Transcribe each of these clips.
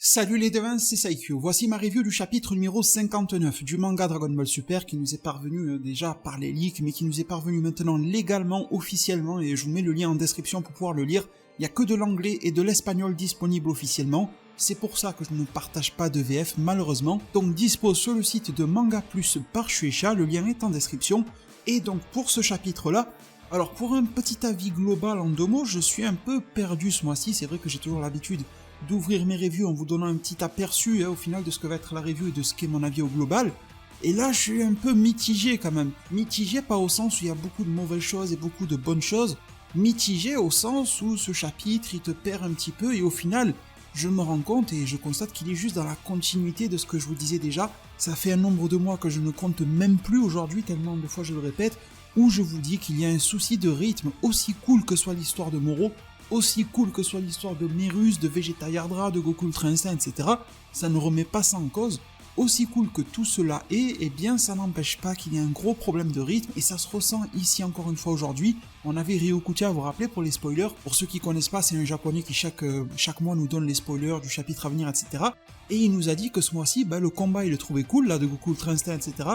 Salut les devins, c'est Saikyu. Voici ma review du chapitre numéro 59 du manga Dragon Ball Super qui nous est parvenu déjà par les leaks, mais qui nous est parvenu maintenant légalement, officiellement, et je vous mets le lien en description pour pouvoir le lire. Il n'y a que de l'anglais et de l'espagnol disponible officiellement. C'est pour ça que je ne partage pas de VF malheureusement. Donc dispo sur le site de Manga Plus par Shueisha, le lien est en description. Et donc pour ce chapitre-là, alors pour un petit avis global en deux mots, je suis un peu perdu ce mois-ci. C'est vrai que j'ai toujours l'habitude d'ouvrir mes reviews en vous donnant un petit aperçu au final de ce que va être la review et de ce qu'est mon avis au global. Et là je suis un peu mitigé quand même. Mitigé pas au sens où il y a beaucoup de mauvaises choses et beaucoup de bonnes choses. Mitigé au sens où ce chapitre il te perd un petit peu et au final je me rends compte et je constate qu'il est juste dans la continuité de ce que je vous disais déjà. Ça fait un nombre de mois que je ne compte même plus aujourd'hui, tellement de fois je le répète, où je vous dis qu'il y a un souci de rythme, aussi cool que soit l'histoire de Moro, aussi cool que soit l'histoire de Merus, de Vegeta Yardra, de Goku Ultra Instinct, etc., ça ne remet pas ça en cause. Aussi cool que tout cela est, eh bien ça n'empêche pas qu'il y ait un gros problème de rythme, et ça se ressent ici encore une fois aujourd'hui. On avait Ryokutia à vous rappeler pour les spoilers. Pour ceux qui connaissent pas, c'est un japonais qui chaque mois nous donne les spoilers du chapitre à venir, etc. Et il nous a dit que ce mois-ci, le combat il le trouvait cool, là, de Goku Ultra Instinct, etc.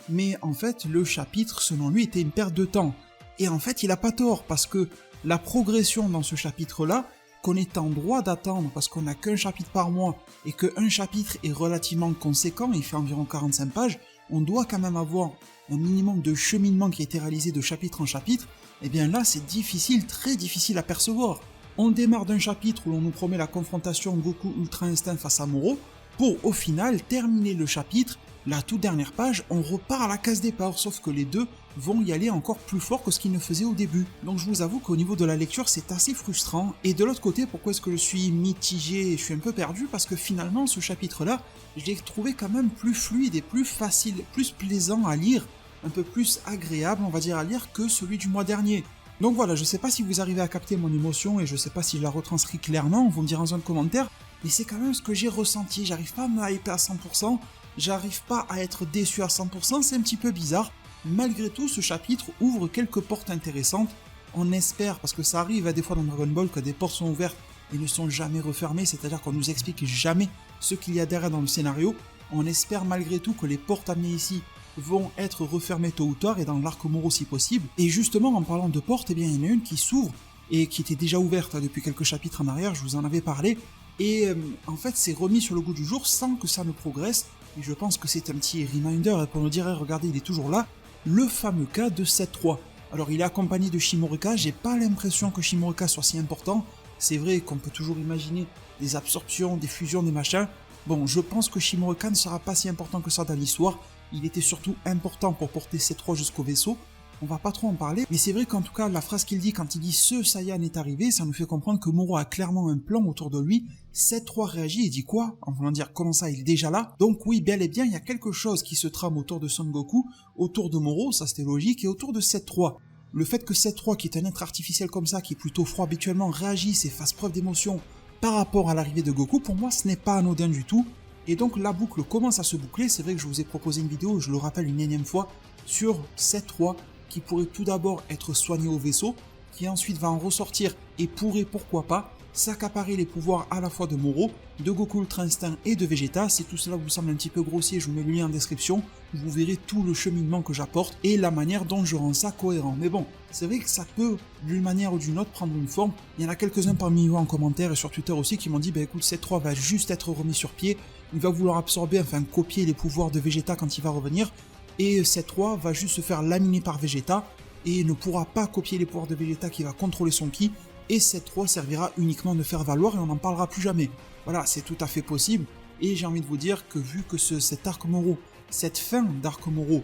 Mais en fait, le chapitre, selon lui, était une perte de temps. Et en fait, il a pas tort, parce que la progression dans ce chapitre-là, qu'on est en droit d'attendre parce qu'on n'a qu'un chapitre par mois et qu'un chapitre est relativement conséquent, il fait environ 45 pages, on doit quand même avoir un minimum de cheminement qui a été réalisé de chapitre en chapitre, et bien là c'est difficile, très difficile à percevoir. On démarre d'un chapitre où l'on nous promet la confrontation Goku Ultra Instinct face à Moro, pour au final terminer le chapitre, la toute dernière page, on repart à la case départ, sauf que les deux vont y aller encore plus fort que ce qu'ils ne faisaient au début. Donc je vous avoue qu'au niveau de la lecture, c'est assez frustrant. Et de l'autre côté, pourquoi est-ce que je suis mitigé et je suis un peu perdu? Parce que finalement, ce chapitre-là, je l'ai trouvé quand même plus fluide et plus facile, plus plaisant à lire, un peu plus agréable, on va dire, à lire que celui du mois dernier. Donc voilà, je sais pas si vous arrivez à capter mon émotion et je sais pas si je la retranscris clairement, vous me direz en zone de commentaire, mais c'est quand même ce que j'ai ressenti, j'arrive pas à me hyper à 100%, j'arrive pas à être déçu à 100%, c'est un petit peu bizarre. Malgré tout, ce chapitre ouvre quelques portes intéressantes. On espère, parce que ça arrive à des fois dans Dragon Ball que des portes sont ouvertes et ne sont jamais refermées, c'est-à-dire qu'on nous explique jamais ce qu'il y a derrière dans le scénario. On espère malgré tout que les portes amenées ici vont être refermées tôt ou tard et dans l'arc Moro si possible. Et justement, en parlant de portes, eh bien, il y en a une qui s'ouvre et qui était déjà ouverte depuis quelques chapitres en arrière, je vous en avais parlé. Et en fait, c'est remis sur le goût du jour sans que ça ne progresse. Et je pense que c'est un petit reminder pour nous dire, regardez, il est toujours là. Le fameux cas de 7-3. Alors il est accompagné de Shimorika, j'ai pas l'impression que Shimorika soit si important. C'est vrai qu'on peut toujours imaginer des absorptions, des fusions, des machins. Bon, je pense que Shimorika ne sera pas si important que ça dans l'histoire. Il était surtout important pour porter 7-3 jusqu'au vaisseau. On va pas trop en parler, mais c'est vrai qu'en tout cas, la phrase qu'il dit quand il dit « ce Saiyan est arrivé », ça nous fait comprendre que Moro a clairement un plan autour de lui. 7-3 réagit et dit quoi? En voulant dire comment ça, il est déjà là? Donc oui, bel et bien, il y a quelque chose qui se trame autour de Son Goku, autour de Moro, ça c'était logique, et autour de 7-3. Le fait que 7-3, qui est un être artificiel comme ça, qui est plutôt froid habituellement, réagisse et fasse preuve d'émotion par rapport à l'arrivée de Goku, pour moi, ce n'est pas anodin du tout. Et donc la boucle commence à se boucler, c'est vrai que je vous ai proposé une vidéo, je le rappelle une énième fois, sur 7-3, qui pourrait tout d'abord être soigné au vaisseau, qui ensuite va en ressortir et pourrait, pourquoi pas, s'accaparer les pouvoirs à la fois de Moro, de Goku Ultra Instinct et de Vegeta. Si tout cela vous semble un petit peu grossier, je vous mets le lien en description, vous verrez tout le cheminement que j'apporte et la manière dont je rends ça cohérent. Mais bon, c'est vrai que ça peut, d'une manière ou d'une autre, prendre une forme. Il y en a quelques-uns parmi vous en commentaire et sur Twitter aussi qui m'ont dit, écoute, 7-3 va juste être remis sur pied, il va vouloir absorber, enfin copier les pouvoirs de Vegeta quand il va revenir, et 7-3 va juste se faire laminer par Vegeta et ne pourra pas copier les pouvoirs de Vegeta qui va contrôler son ki, et 7-3 servira uniquement de faire valoir et on n'en parlera plus jamais. Voilà, c'est tout à fait possible, et j'ai envie de vous dire que vu que cet arc Moro, cette fin d'arc Moro,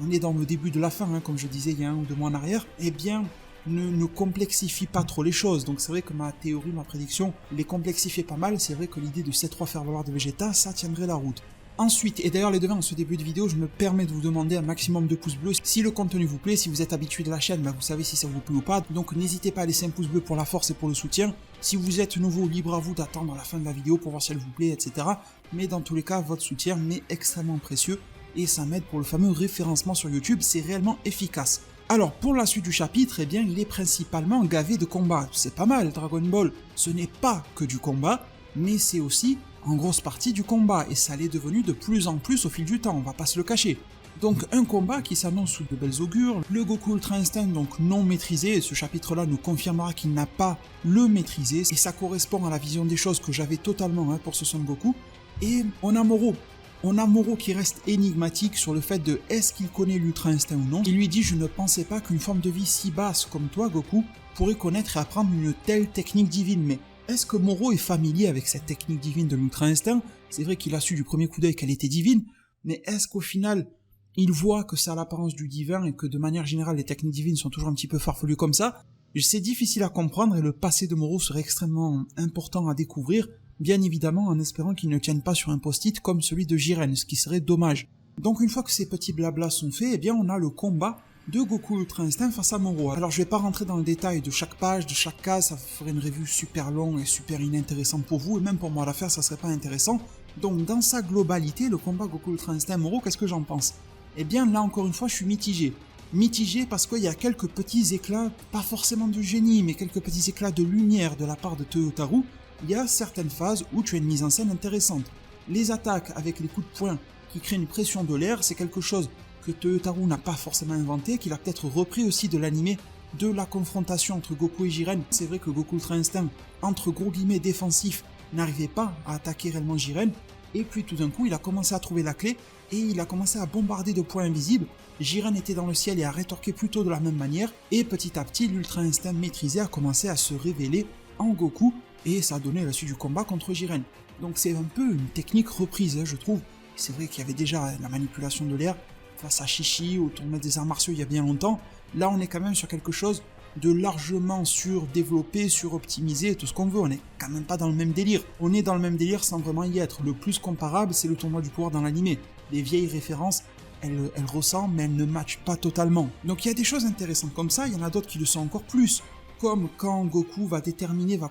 on est dans le début de la fin, comme je disais il y a 1 ou 2 mois en arrière, eh bien, ne complexifie pas trop les choses. Donc c'est vrai que ma théorie, ma prédiction, les complexifiait pas mal, c'est vrai que l'idée de 7-3 faire valoir de Vegeta, ça tiendrait la route. Ensuite, et d'ailleurs les devins, en ce début de vidéo, je me permets de vous demander un maximum de pouces bleus. Si le contenu vous plaît, si vous êtes habitué de la chaîne, vous savez si ça vous plaît ou pas. Donc n'hésitez pas à laisser un pouce bleu pour la force et pour le soutien. Si vous êtes nouveau, libre à vous d'attendre la fin de la vidéo pour voir si elle vous plaît, etc. Mais dans tous les cas, votre soutien m'est extrêmement précieux et ça m'aide pour le fameux référencement sur YouTube, c'est réellement efficace. Alors pour la suite du chapitre, eh bien il est principalement gavé de combats. C'est pas mal, Dragon Ball, ce n'est pas que du combat, mais c'est aussi en grosse partie du combat, et ça l'est devenu de plus en plus au fil du temps, on va pas se le cacher. Donc un combat qui s'annonce sous de belles augures, le Goku Ultra Instinct donc non maîtrisé, et ce chapitre-là nous confirmera qu'il n'a pas le maîtrisé, et ça correspond à la vision des choses que j'avais totalement pour ce Son Goku. Et on a Moro qui reste énigmatique sur le fait de est-ce qu'il connaît l'Ultra Instinct ou non. Il lui dit « Je ne pensais pas qu'une forme de vie si basse comme toi, Goku, pourrait connaître et apprendre une telle technique divine. » Mais est-ce que Moro est familier avec cette technique divine de l'Ultra Instinct? C'est vrai qu'il a su du premier coup d'œil qu'elle était divine, mais est-ce qu'au final, il voit que ça a l'apparence du divin et que de manière générale les techniques divines sont toujours un petit peu farfelues comme ça? C'est difficile à comprendre et le passé de Moro serait extrêmement important à découvrir, bien évidemment en espérant qu'il ne tienne pas sur un post-it comme celui de Jiren, ce qui serait dommage. Donc une fois que ces petits blablas sont faits, eh bien on a le combat de Goku Ultra Instinct face à Moro. Alors je vais pas rentrer dans le détail de chaque page, de chaque case, ça ferait une review super longue et super inintéressante pour vous, et même pour moi à la faire ça serait pas intéressant. Donc dans sa globalité, le combat Goku Ultra Instinct Moro, qu'est-ce que j'en pense? Eh bien là encore une fois je suis mitigé. Mitigé parce qu'il y a quelques petits éclats, pas forcément de génie, mais quelques petits éclats de lumière de la part de Toyotarou. Il y a certaines phases où tu as une mise en scène intéressante. Les attaques avec les coups de poing qui créent une pression de l'air, c'est quelque chose que Toyotarou n'a pas forcément inventé, qu'il a peut-être repris aussi de l'anime de la confrontation entre Goku et Jiren. C'est vrai que Goku Ultra Instinct, entre gros guillemets défensif, n'arrivait pas à attaquer réellement Jiren, et puis tout d'un coup il a commencé à trouver la clé, et il a commencé à bombarder de points invisibles. Jiren était dans le ciel et a rétorqué plutôt de la même manière, et petit à petit l'Ultra Instinct maîtrisé a commencé à se révéler en Goku, et ça a donné la suite du combat contre Jiren. Donc c'est un peu une technique reprise, je trouve. C'est vrai qu'il y avait déjà la manipulation de l'air face à Shishi au tournoi des arts martiaux il y a bien longtemps. Là on est quand même sur quelque chose de largement surdéveloppé, suroptimisé, tout ce qu'on veut. On n'est quand même pas dans le même délire. On est dans le même délire sans vraiment y être. Le plus comparable, c'est le tournoi du pouvoir dans l'anime. Les vieilles références, elles ressemblent, mais elles ne matchent pas totalement. Donc il y a des choses intéressantes comme ça, il y en a d'autres qui le sont encore plus. Comme quand Goku va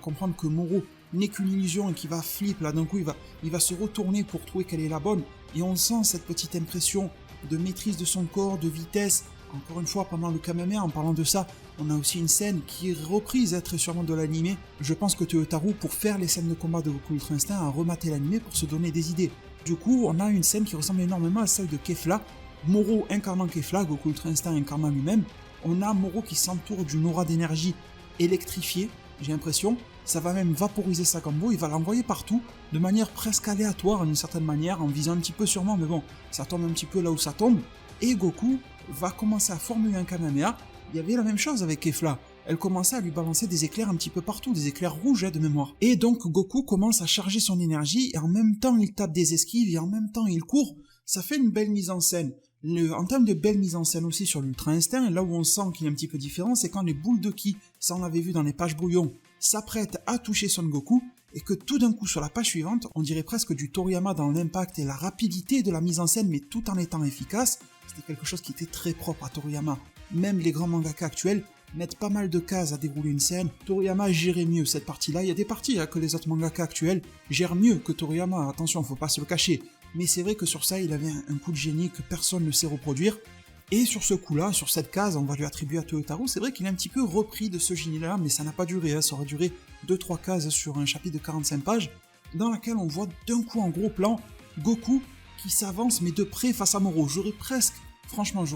comprendre que Moro n'est qu'une illusion et qu'il va flip, là d'un coup il va se retourner pour trouver quelle est la bonne. Et on sent cette petite impression de maîtrise de son corps, de vitesse. Encore une fois, pendant le Kamehameha, en parlant de ça, on a aussi une scène qui est reprise très sûrement de l'anime. Je pense que Toyotarou, pour faire les scènes de combat de Goku Ultra Instinct, a rematé l'anime pour se donner des idées. Du coup, on a une scène qui ressemble énormément à celle de Kefla, Moro incarnant Kefla, Goku Ultra Instinct incarnant lui-même. On a Moro qui s'entoure d'une aura d'énergie électrifiée, j'ai l'impression. Ça va même vaporiser Sakambo, il va l'envoyer partout, de manière presque aléatoire d'une certaine manière, en visant un petit peu sûrement, mais bon, ça tombe un petit peu là où ça tombe. Et Goku va commencer à formuler un Kamehameha. Il y avait la même chose avec Kefla. Elle commençait à lui balancer des éclairs un petit peu partout, des éclairs rouges de mémoire. Et donc Goku commence à charger son énergie, et en même temps il tape des esquives, et en même temps il court. Ça fait une belle mise en scène. En termes de belle mise en scène aussi sur l'Ultra Instinct, là où on sent qu'il est un petit peu différent, c'est quand les boules de ki, ça on l'avait vu dans les pages brouillons, s'apprêtent à toucher Son Goku, et que tout d'un coup sur la page suivante, on dirait presque du Toriyama dans l'impact et la rapidité de la mise en scène, mais tout en étant efficace. C'était quelque chose qui était très propre à Toriyama. Même les grands mangaka actuels mettent pas mal de cases à dérouler une scène. Toriyama gérait mieux cette partie-là. Il y a des parties que les autres mangaka actuels gèrent mieux que Toriyama, attention, faut pas se le cacher. Mais c'est vrai que sur ça, il avait un coup de génie que personne ne sait reproduire. Et sur ce coup-là, sur cette case, on va lui attribuer à Toyotarou, c'est vrai qu'il est un petit peu repris de ce génie-là, mais ça n'a pas duré, ça aurait duré 2-3 cases sur un chapitre de 45 pages, dans laquelle on voit d'un coup en gros plan, Goku qui s'avance mais de près face à Moro. J'aurais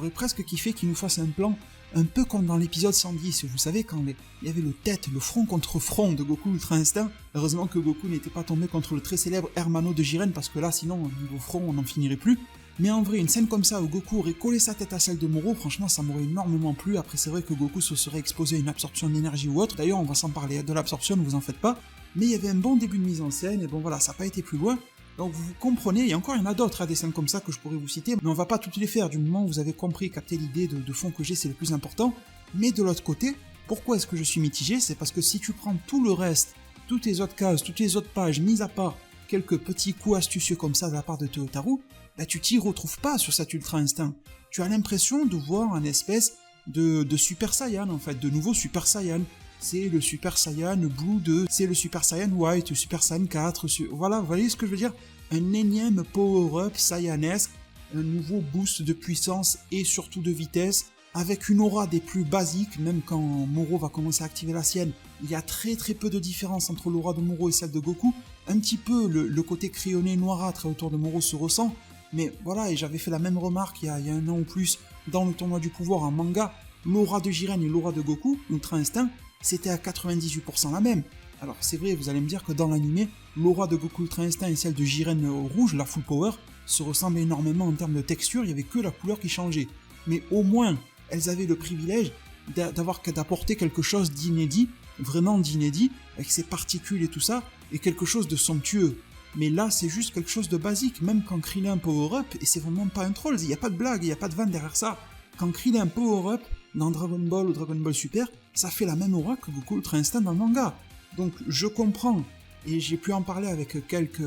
presque kiffé qu'il nous fasse un plan un peu comme dans l'épisode 110, vous savez, quand il y avait le front contre front de Goku Ultra Instinct. Heureusement que Goku n'était pas tombé contre le très célèbre Hermano de Jiren, parce que là, sinon, au niveau front, on n'en finirait plus. Mais en vrai, une scène comme ça où Goku aurait collé sa tête à celle de Moro, franchement, ça m'aurait énormément plu. Après, c'est vrai que Goku se serait exposé à une absorption d'énergie ou autre. D'ailleurs, on va s'en parler de l'absorption, ne vous en faites pas. Mais il y avait un bon début de mise en scène, et bon voilà, ça n'a pas été plus loin. Donc vous comprenez, et encore il y en a d'autres, des scènes comme ça que je pourrais vous citer, mais on va pas toutes les faire, du moment où vous avez compris, capté l'idée de fond que j'ai, c'est le plus important. Mais de l'autre côté, pourquoi est-ce que je suis mitigé? C'est parce que si tu prends tout le reste, toutes les autres cases, toutes les autres pages, mis à part quelques petits coups astucieux comme ça de la part de Toyotarou, bah tu t'y retrouves pas sur cet Ultra Instinct. Tu as l'impression de voir un espèce de Super Saiyan, en fait, de nouveau Super Saiyan. C'est le Super Saiyan Blue 2, c'est le Super Saiyan White, le Super Saiyan 4, voilà, vous voyez ce que je veux dire? Un énième power-up Saiyanesque, un nouveau boost de puissance et surtout de vitesse, avec une aura des plus basiques, même quand Moro va commencer à activer la sienne. Il y a très peu de différence entre l'aura de Moro et celle de Goku, un petit peu le côté crayonné noirâtre autour de Moro se ressent, mais voilà, et j'avais fait la même remarque il y a un an ou plus dans le tournoi du pouvoir en manga, l'aura de Jiren et l'aura de Goku, Ultra Instinct, c'était à 98% la même. Alors c'est vrai, vous allez me dire que dans l'anime, l'aura de Goku Ultra Instinct et celle de Jiren rouge, la Full Power, se ressemblent énormément en termes de texture, il n'y avait que la couleur qui changeait. Mais au moins, elles avaient le privilège d'apporter quelque chose d'inédit, vraiment d'inédit, avec ses particules et tout ça, et quelque chose de somptueux. Mais là, c'est juste quelque chose de basique, même quand Krillin Power Up, et c'est vraiment pas un troll, il n'y a pas de blague, il n'y a pas de vanne derrière ça. Quand Krillin Power Up, dans Dragon Ball ou Dragon Ball Super, ça fait la même aura que Goku Ultra Instinct dans le manga. Donc je comprends, et j'ai pu en parler avec quelques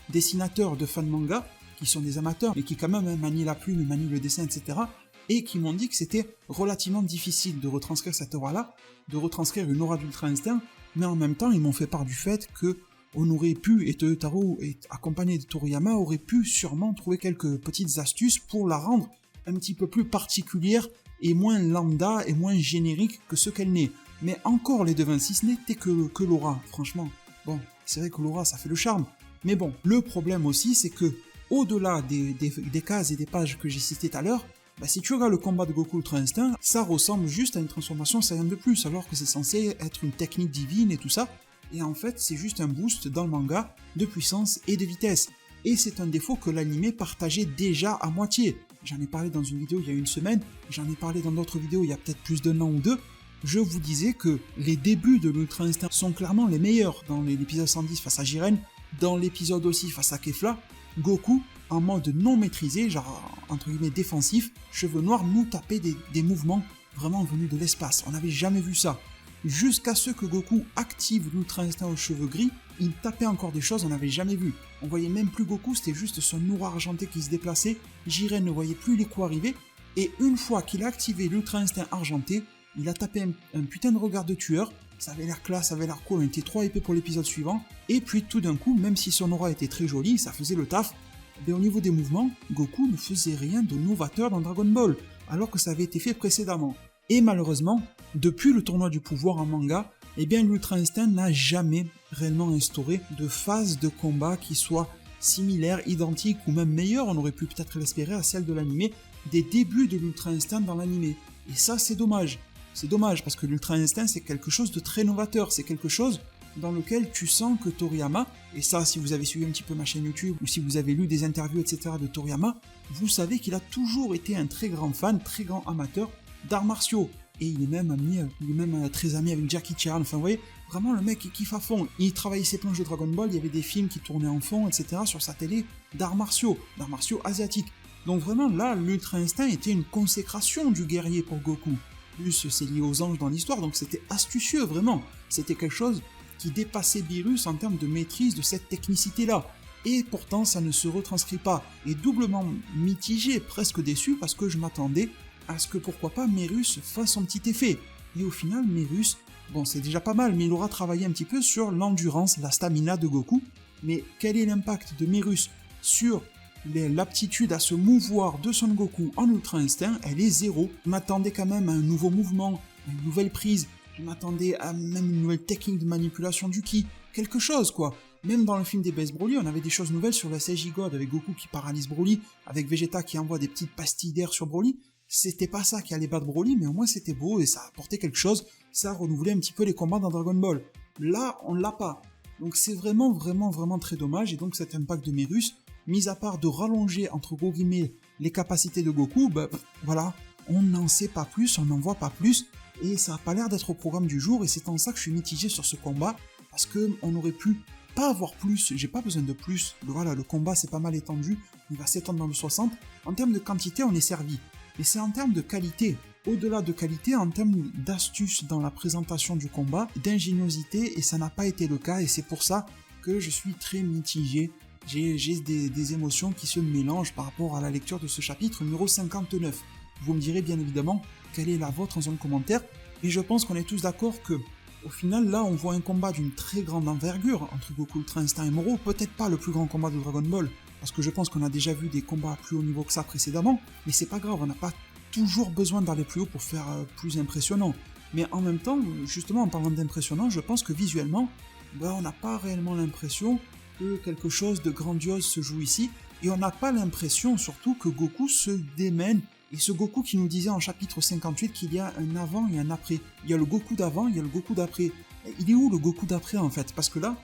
dessinateurs de fans manga, qui sont des amateurs, mais qui quand même manient la plume, manient le dessin, etc., et qui m'ont dit que c'était relativement difficile de retranscrire cette aura-là, de retranscrire une aura d'Ultra Instinct, mais en même temps, ils m'ont fait part du fait que on aurait pu, et Toyotaro, accompagné de Toriyama, aurait pu sûrement trouver quelques petites astuces pour la rendre un petit peu plus particulière et moins lambda et moins générique que ce qu'elle n'est. Mais encore, les devins, si ce n'était que l'aura, franchement. Bon, c'est vrai que l'aura, ça fait le charme. Mais bon, le problème aussi, c'est que, au-delà des cases et des pages que j'ai citées tout à l'heure, si tu regardes le combat de Goku Ultra Instinct, ça ressemble juste à une transformation Saiyan de plus, alors que c'est censé être une technique divine et tout ça. Et en fait, c'est juste un boost dans le manga de puissance et de vitesse. Et c'est un défaut que l'anime partageait déjà à moitié. J'en ai parlé dans une vidéo il y a une semaine, j'en ai parlé dans d'autres vidéos il y a peut-être plus d'un an ou deux. Je vous disais que les débuts de l'Ultra Instinct sont clairement les meilleurs dans l'épisode 110 face à Jiren, dans l'épisode aussi face à Kefla. Goku, en mode non maîtrisé, genre entre guillemets défensif, cheveux noirs, nous tapait des mouvements vraiment venus de l'espace. On n'avait jamais vu ça. Jusqu'à ce que Goku active l'Ultra Instinct aux cheveux gris, il tapait encore des choses qu'on n'avait jamais vues. On voyait même plus Goku, c'était juste son aura argenté qui se déplaçait, Jiren ne voyait plus les coups arriver, et une fois qu'il a activé l'Ultra Instinct argenté, il a tapé un putain de regard de tueur, ça avait l'air classe, ça avait l'air cool, on était trop épais pour l'épisode suivant, et puis tout d'un coup, même si son aura était très jolie, ça faisait le taf, mais au niveau des mouvements, Goku ne faisait rien de novateur dans Dragon Ball, alors que ça avait été fait précédemment. Et malheureusement, depuis le tournoi du pouvoir en manga, l'Ultra Instinct n'a jamais réellement instauré de phase de combat qui soit similaire, identique ou même meilleure, on aurait pu peut-être l'espérer, à celle de l'anime, des débuts de l'Ultra Instinct dans l'anime. Et ça, c'est dommage. C'est dommage parce que l'Ultra Instinct, c'est quelque chose de très novateur, c'est quelque chose dans lequel tu sens que Toriyama, et ça, si vous avez suivi un petit peu ma chaîne YouTube ou si vous avez lu des interviews, etc. de Toriyama, vous savez qu'il a toujours été un très grand fan, très grand amateur d'arts martiaux. Et il est même très ami avec Jackie Chan. Enfin, vous voyez, vraiment le mec il kiffe à fond. Il travaillait ses planches de Dragon Ball, il y avait des films qui tournaient en fond, etc. sur sa télé d'arts martiaux asiatiques. Donc vraiment, là, l'Ultra Instinct était une consécration du guerrier pour Goku. Plus, c'est lié aux anges dans l'histoire, donc c'était astucieux, vraiment. C'était quelque chose qui dépassait Beerus en termes de maîtrise de cette technicité-là. Et pourtant, ça ne se retranscrit pas. Et doublement mitigé, presque déçu, parce que je m'attendais à ce que, pourquoi pas, Merus fasse son petit effet. Et au final, Merus, bon, c'est déjà pas mal, mais il aura travaillé un petit peu sur l'endurance, la stamina de Goku. Mais quel est l'impact de Merus sur l'aptitude à se mouvoir de Son Goku en Ultra Instinct? Elle est zéro. Je m'attendais quand même à un nouveau mouvement, à une nouvelle prise. Je m'attendais à même une nouvelle technique de manipulation du ki. Quelque chose, quoi. Même dans le film des Best Broly, on avait des choses nouvelles sur la Seiji God avec Goku qui paralyse Broly, avec Vegeta qui envoie des petites pastilles d'air sur Broly. C'était pas ça qui allait battre Broly, mais au moins c'était beau et ça apportait quelque chose, ça renouvelait un petit peu les combats dans Dragon Ball. Là, on l'a pas. Donc c'est vraiment très dommage, et donc cet impact de Merus, mis à part de rallonger entre gros guillemets les capacités de Goku, voilà, on n'en sait pas plus, on n'en voit pas plus, et ça a pas l'air d'être au programme du jour, et c'est en ça que je suis mitigé sur ce combat, parce que on aurait pu pas avoir plus, j'ai pas besoin de plus, voilà, le combat c'est pas mal étendu, il va s'étendre dans le 60, en termes de quantité on est servi. Mais c'est en termes de qualité, au-delà de qualité, en termes d'astuce dans la présentation du combat, d'ingéniosité, et ça n'a pas été le cas, et c'est pour ça que je suis très mitigé. J'ai des émotions qui se mélangent par rapport à la lecture de ce chapitre numéro 59. Vous me direz bien évidemment quelle est la vôtre en zone commentaire, et je pense qu'on est tous d'accord que, au final, là, on voit un combat d'une très grande envergure entre Goku Ultra Instinct et Moro, peut-être pas le plus grand combat de Dragon Ball, parce que je pense qu'on a déjà vu des combats à plus haut niveau que ça précédemment, mais c'est pas grave, on n'a pas toujours besoin d'aller plus haut pour faire plus impressionnant. Mais en même temps, justement en parlant d'impressionnant, je pense que visuellement, on n'a pas réellement l'impression que quelque chose de grandiose se joue ici, et on n'a pas l'impression surtout que Goku se démène, et ce Goku qui nous disait en chapitre 58 qu'il y a un avant et un après. Il y a le Goku d'avant, il y a le Goku d'après. Il est où le Goku d'après en fait? Parce que là,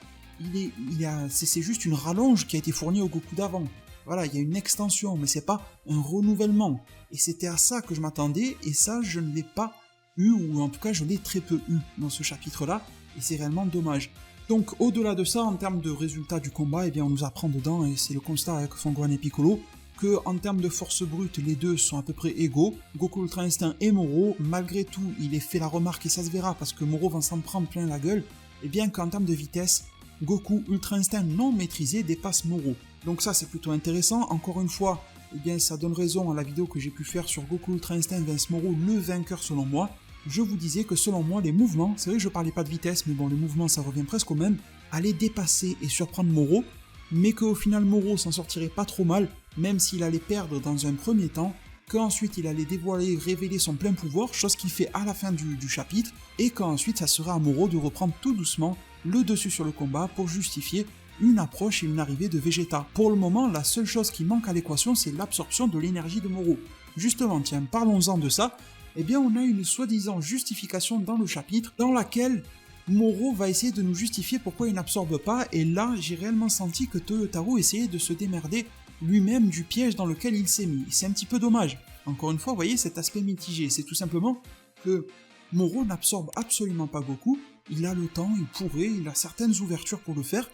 c'est juste une rallonge qui a été fournie au Goku d'avant. Voilà, il y a une extension, mais c'est pas un renouvellement. Et c'était à ça que je m'attendais, et ça, je ne l'ai pas eu, ou en tout cas, je l'ai très peu eu dans ce chapitre-là, et c'est réellement dommage. Donc, au-delà de ça, en termes de résultats du combat, eh bien, on nous apprend dedans, et c'est le constat que font Gohan et Piccolo, que en termes de force brute, les deux sont à peu près égaux. Goku Ultra Instinct et Moro, malgré tout, il est fait la remarque, et ça se verra, parce que Moro va s'en prendre plein la gueule, et bien qu'en termes de vitesse, Goku Ultra Instinct non maîtrisé dépasse Moro. Donc ça, c'est plutôt intéressant. Encore une fois, eh bien, ça donne raison à la vidéo que j'ai pu faire sur Goku Ultra Instinct vs Moro, le vainqueur selon moi. Je vous disais que selon moi, les mouvements, c'est vrai que je parlais pas de vitesse, mais bon, les mouvements, ça revient presque au même, allaient dépasser et surprendre Moro, mais qu'au final, Moro s'en sortirait pas trop mal, même s'il allait perdre dans un premier temps, qu'ensuite il allait dévoiler, révéler son plein pouvoir, chose qu'il fait à la fin du chapitre, et qu'ensuite ça sera à Moro de reprendre tout doucement le dessus sur le combat pour justifier une approche et une arrivée de Vegeta. Pour le moment, la seule chose qui manque à l'équation, c'est l'absorption de l'énergie de Moro. Justement, tiens, parlons-en de ça. Eh bien, on a une soi-disant justification dans le chapitre, dans laquelle Moro va essayer de nous justifier pourquoi il n'absorbe pas, et là, j'ai réellement senti que Toyotarou essayait de se démerder lui-même du piège dans lequel il s'est mis. C'est un petit peu dommage. Encore une fois, vous voyez cet aspect mitigé, c'est tout simplement que Moro n'absorbe absolument pas Goku, il a le temps, il pourrait, il a certaines ouvertures pour le faire,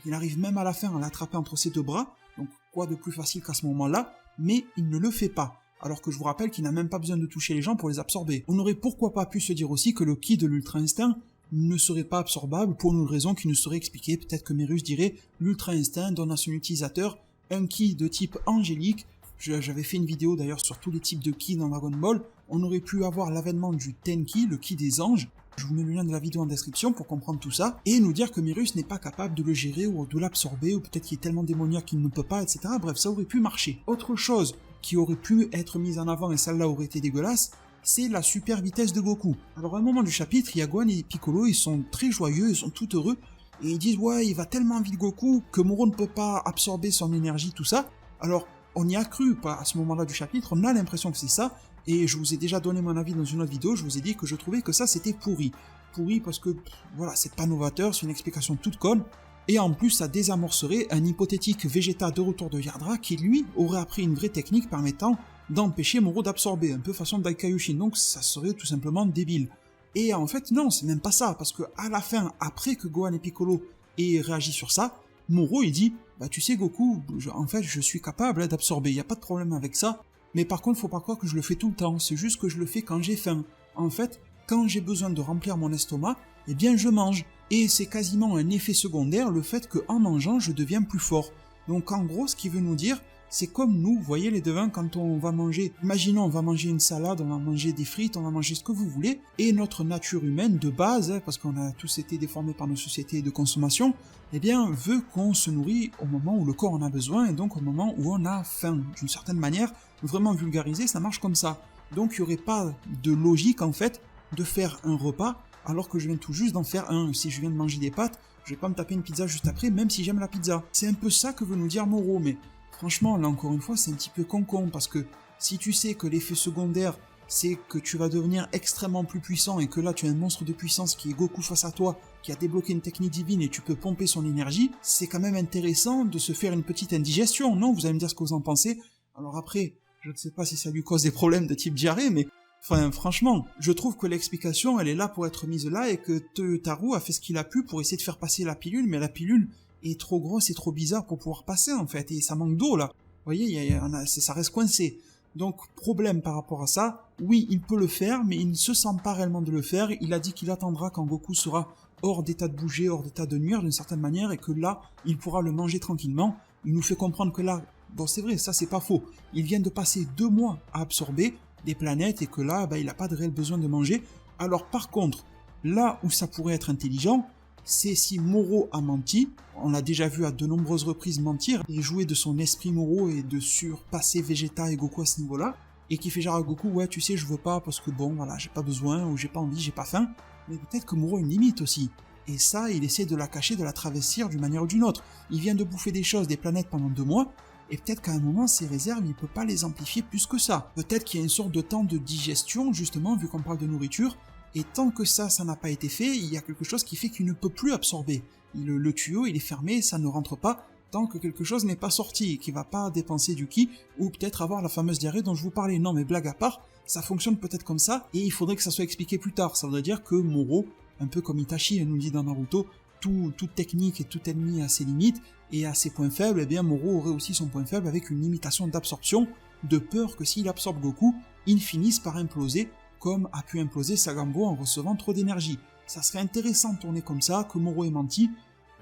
il arrive même à la fin à l'attraper entre ses deux bras, donc quoi de plus facile qu'à ce moment-là, mais il ne le fait pas. Alors que je vous rappelle qu'il n'a même pas besoin de toucher les gens pour les absorber. On aurait pourquoi pas pu se dire aussi que le ki de l'Ultra Instinct ne serait pas absorbable pour une raison qui nous serait expliquée. Peut-être que Merus dirait l'Ultra Instinct donne à son utilisateur un ki de type angélique. J'avais fait une vidéo d'ailleurs sur tous les types de ki dans Dragon Ball. On aurait pu avoir l'avènement du Tenki, le ki des anges. Je vous mets le lien de la vidéo en description pour comprendre tout ça, et nous dire que Merus n'est pas capable de le gérer ou de l'absorber, ou peut-être qu'il est tellement démoniaque qu'il ne peut pas, etc. Bref, ça aurait pu marcher. Autre chose qui aurait pu être mise en avant, et celle-là aurait été dégueulasse, c'est la super vitesse de Goku. Alors à un moment du chapitre, il y a Gohan et Piccolo, ils sont très joyeux, ils sont tout heureux, et ils disent « Ouais, il va tellement vite Goku que Moro ne peut pas absorber son énergie, tout ça. » Alors, on y a cru, pas à ce moment-là du chapitre, on a l'impression que c'est ça, et je vous ai déjà donné mon avis dans une autre vidéo, je vous ai dit que je trouvais que ça c'était pourri. Pourri parce que, voilà, c'est pas novateur, c'est une explication toute conne, et en plus ça désamorcerait un hypothétique Vegeta de retour de Yardra qui lui aurait appris une vraie technique permettant d'empêcher Moro d'absorber, un peu façon Daikaioshin, donc ça serait tout simplement débile. Et en fait non, c'est même pas ça, parce que à la fin, après que Gohan et Piccolo aient réagi sur ça, Moro il dit « Bah tu sais Goku, en fait je suis capable d'absorber, y a pas de problème avec ça, mais par contre faut pas croire que je le fais tout le temps, c'est juste que je le fais quand j'ai faim. En fait, quand j'ai besoin de remplir mon estomac, eh bien je mange. Et c'est quasiment un effet secondaire le fait qu'en mangeant je deviens plus fort. Donc en gros ce qu'il veut nous dire, c'est comme nous, vous voyez les devins, quand on va manger, imaginons on va manger une salade, on va manger des frites, on va manger ce que vous voulez, et notre nature humaine de base, parce qu'on a tous été déformés par nos sociétés de consommation, eh bien veut qu'on se nourrit au moment où le corps en a besoin, et donc au moment où on a faim. D'une certaine manière, vraiment vulgarisé, ça marche comme ça. Donc il n'y aurait pas de logique en fait de faire un repas alors que je viens tout juste d'en faire un. Si je viens de manger des pâtes, je vais pas me taper une pizza juste après, même si j'aime la pizza. C'est un peu ça que veut nous dire Moro, mais franchement, là encore une fois, c'est un petit peu con-con, parce que si tu sais que l'effet secondaire, c'est que tu vas devenir extrêmement plus puissant, et que là tu as un monstre de puissance qui est Goku face à toi, qui a débloqué une technique divine et tu peux pomper son énergie, c'est quand même intéressant de se faire une petite indigestion, non? Vous allez me dire ce que vous en pensez. Alors après, je ne sais pas si ça lui cause des problèmes de type diarrhée, mais enfin, franchement, je trouve que l'explication, elle est là pour être mise là, et que Toyotarou a fait ce qu'il a pu pour essayer de faire passer la pilule, mais la pilule est trop grosse et trop bizarre pour pouvoir passer, en fait, et ça manque d'eau, là. Vous voyez, ça reste coincé. Donc, problème par rapport à ça, oui, il peut le faire, mais il ne se sent pas réellement de le faire. Il a dit qu'il attendra quand Goku sera hors d'état de bouger, hors d'état de nuire, d'une certaine manière, et que là, il pourra le manger tranquillement. Il nous fait comprendre que là, bon, c'est vrai, ça c'est pas faux, il vient de passer 2 mois à absorber des planètes, et que là, il n'a pas de réel besoin de manger. Alors par contre, là où ça pourrait être intelligent, c'est si Moro a menti, on l'a déjà vu à de nombreuses reprises mentir, et jouer de son esprit Moro et de surpasser Vegeta et Goku à ce niveau-là, et qui fait genre à Goku, ouais tu sais je veux pas parce que bon voilà j'ai pas besoin, ou j'ai pas envie, j'ai pas faim, mais peut-être que Moro a une limite aussi. et ça, il essaie de la cacher, de la travestir d'une manière ou d'une autre. Il vient de bouffer des choses, des planètes pendant 2 mois, et peut-être qu'à un moment, ses réserves, il peut pas les amplifier plus que ça. Peut-être qu'il y a une sorte de temps de digestion, justement, vu qu'on parle de nourriture, et tant que ça n'a pas été fait, il y a quelque chose qui fait qu'il ne peut plus absorber. Le tuyau, il est fermé, ça ne rentre pas, tant que quelque chose n'est pas sorti, et qui va pas dépenser du ki, ou peut-être avoir la fameuse diarrhée dont je vous parlais. Non, mais blague à part, ça fonctionne peut-être comme ça, et il faudrait que ça soit expliqué plus tard. Ça voudrait dire que Moro, un peu comme Itachi nous dit dans Naruto, toute technique et tout ennemi a ses limites, et à ses points faibles, eh bien Moro aurait aussi son point faible avec une limitation d'absorption, de peur que s'il absorbe Goku, il finisse par imploser, comme a pu imploser Sagambo en recevant trop d'énergie. Ça serait intéressant de tourner comme ça, que Moro ait menti.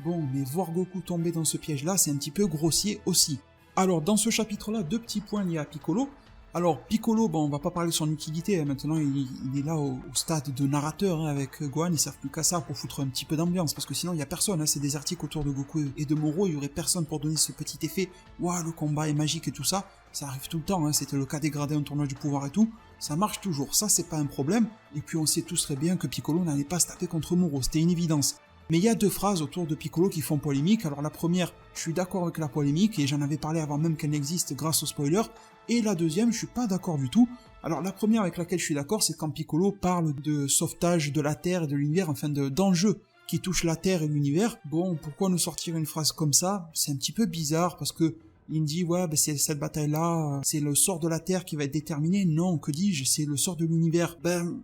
Bon, mais voir Goku tomber dans ce piège-là, c'est un petit peu grossier aussi. Alors, dans ce chapitre-là, 2 petits points liés à Piccolo. Alors, Piccolo, bon, on va pas parler de son utilité, hein. Maintenant il est là au stade de narrateur, hein, avec Gohan, ils servent plus qu'à ça pour foutre un petit peu d'ambiance, parce que sinon il y a personne, hein, c'est désertique autour de Goku et de Moro, il y aurait personne pour donner ce petit effet, waouh, le combat est magique et tout ça, ça arrive tout le temps, hein, c'était le cas dégradé en tournoi du pouvoir et tout, ça marche toujours, ça c'est pas un problème, et puis on sait tous très bien que Piccolo n'allait pas se taper contre Moro, c'était une évidence. Mais il y a 2 phrases autour de Piccolo qui font polémique. Alors la première, je suis d'accord avec la polémique, et j'en avais parlé avant même qu'elle n'existe grâce au spoiler, et la deuxième, je suis pas d'accord du tout. Alors la première avec laquelle je suis d'accord, c'est quand Piccolo parle de sauvetage de la Terre et de l'univers, enfin d'enjeux qui touchent la Terre et l'univers. Bon, pourquoi nous sortir une phrase comme ça? C'est un petit peu bizarre, parce que il me dit, ouais, c'est cette bataille-là, c'est le sort de la Terre qui va être déterminé. Non, que dis-je, c'est le sort de l'univers.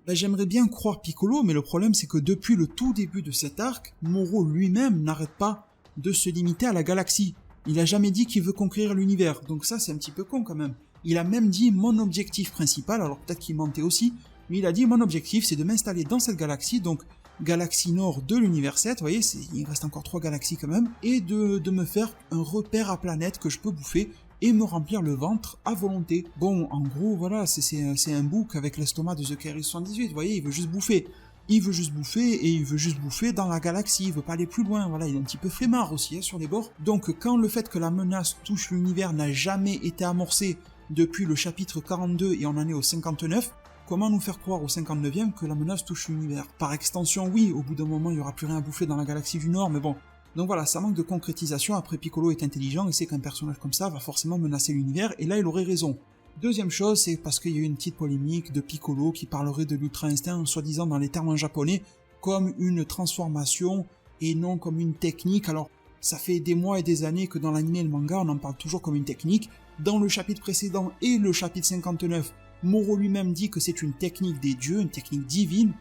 J'aimerais bien croire Piccolo, mais le problème, c'est que depuis le tout début de cet arc, Moro lui-même n'arrête pas de se limiter à la galaxie. Il a jamais dit qu'il veut conquérir l'univers, donc ça, c'est un petit peu con quand même. Il a même dit, mon objectif principal, alors peut-être qu'il mentait aussi, mais il a dit, mon objectif, c'est de m'installer dans cette galaxie, donc galaxie nord de l'univers 7, vous voyez, il reste encore 3 galaxies quand même, et de me faire un repère à planète que je peux bouffer et me remplir le ventre à volonté. Bon, en gros, voilà, c'est un bouc avec l'estomac de The Carry 78, vous voyez, il veut juste bouffer. Il veut juste bouffer, et il veut juste bouffer dans la galaxie, il veut pas aller plus loin, voilà, il est un petit peu flemmard aussi, hein, sur les bords. Donc quand le fait que la menace touche l'univers n'a jamais été amorcé depuis le chapitre 42 et on en est au 59, comment nous faire croire au 59e que la menace touche l'univers? Par extension, oui, au bout d'un moment, il n'y aura plus rien à bouffer dans la galaxie du Nord, mais bon. Donc voilà, ça manque de concrétisation. Après, Piccolo est intelligent et sait qu'un personnage comme ça va forcément menacer l'univers, et là, il aurait raison. Deuxième chose, c'est parce qu'il y a eu une petite polémique de Piccolo qui parlerait de l'Ultra Instinct, soi-disant dans les termes en japonais, comme une transformation et non comme une technique. Alors, ça fait des mois et des années que dans l'anime et le manga, on en parle toujours comme une technique. Dans le chapitre précédent et le chapitre 59, Moro lui-même dit que c'est une technique des dieux, une technique divine,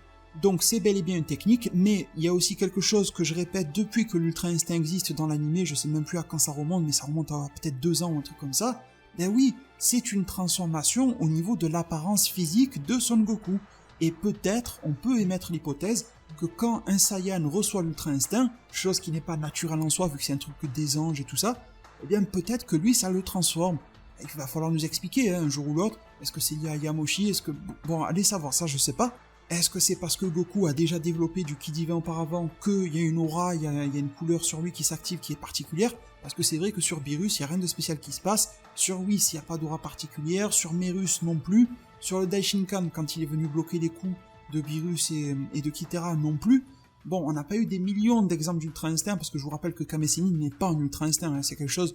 donc c'est bel et bien une technique, mais il y a aussi quelque chose que je répète depuis que l'Ultra Instinct existe dans l'anime, je sais même plus à quand ça remonte, mais ça remonte à peut-être 2 ans ou un truc comme ça, ben oui, c'est une transformation au niveau de l'apparence physique de Son Goku, et peut-être on peut émettre l'hypothèse que quand un Saiyan reçoit l'Ultra Instinct, chose qui n'est pas naturelle en soi vu que c'est un truc des anges et tout ça, eh bien peut-être que lui ça le transforme. Il va falloir nous expliquer, hein, un jour ou l'autre, est-ce que c'est lié à Yamoshi, est-ce que... Bon, allez savoir, ça je sais pas. Est-ce que c'est parce que Goku a déjà développé du ki divin auparavant qu'il y a une aura, il y a une couleur sur lui qui s'active qui est particulière? Parce que c'est vrai que sur Beerus, il n'y a rien de spécial qui se passe, sur Whis, il n'y a pas d'aura particulière, sur Merus non plus, sur le Daishinkan, quand il est venu bloquer les coups de Beerus et de Kitera non plus. Bon, on n'a pas eu des millions d'exemples d'Ultra Instinct, parce que je vous rappelle que Kame Sennin n'est pas un Ultra Instinct, hein, c'est quelque chose,